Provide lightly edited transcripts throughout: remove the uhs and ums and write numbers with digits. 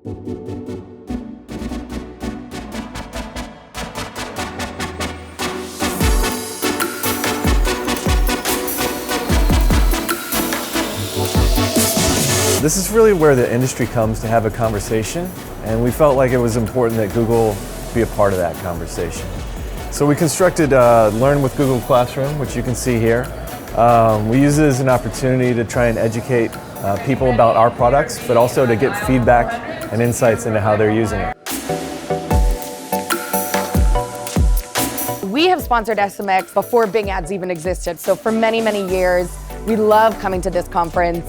This is really where the industry comes to have a conversation, and we felt like it was important that Google be a part of that conversation. So we constructed Learn with Google Classroom, which you can see here. We use it as an opportunity to try and educate people about our products, but also to get feedback and insights into how they're using it. We have sponsored SMX before Bing Ads even existed, so for many, many years, we love coming to this conference.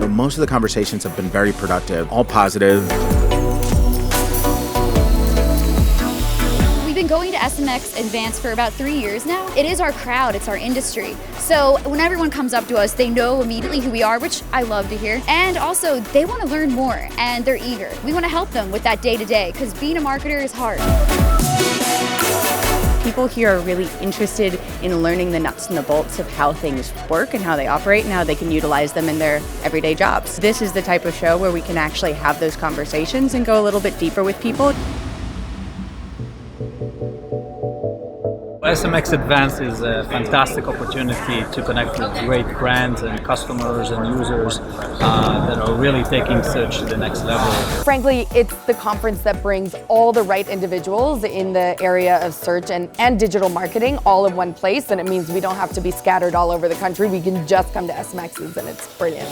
Most of the conversations have been very productive, all positive. We've been going to SMX Advanced for about 3 years now. It is our crowd, it's our industry. So when everyone comes up to us, they know immediately who we are, which I love to hear. And also, they want to learn more, and they're eager. We want to help them with that day-to-day, because being a marketer is hard. People here are really interested in learning the nuts and the bolts of how things work and how they operate and how they can utilize them in their everyday jobs. This is the type of show where we can actually have those conversations and go a little bit deeper with people. SMX Advanced is a fantastic opportunity to connect with great brands and customers and users that are really taking search to the next level. Frankly, it's the conference that brings all the right individuals in the area of search and digital marketing all in one place, and it means we don't have to be scattered all over the country. We can just come to SMX's, and it's brilliant.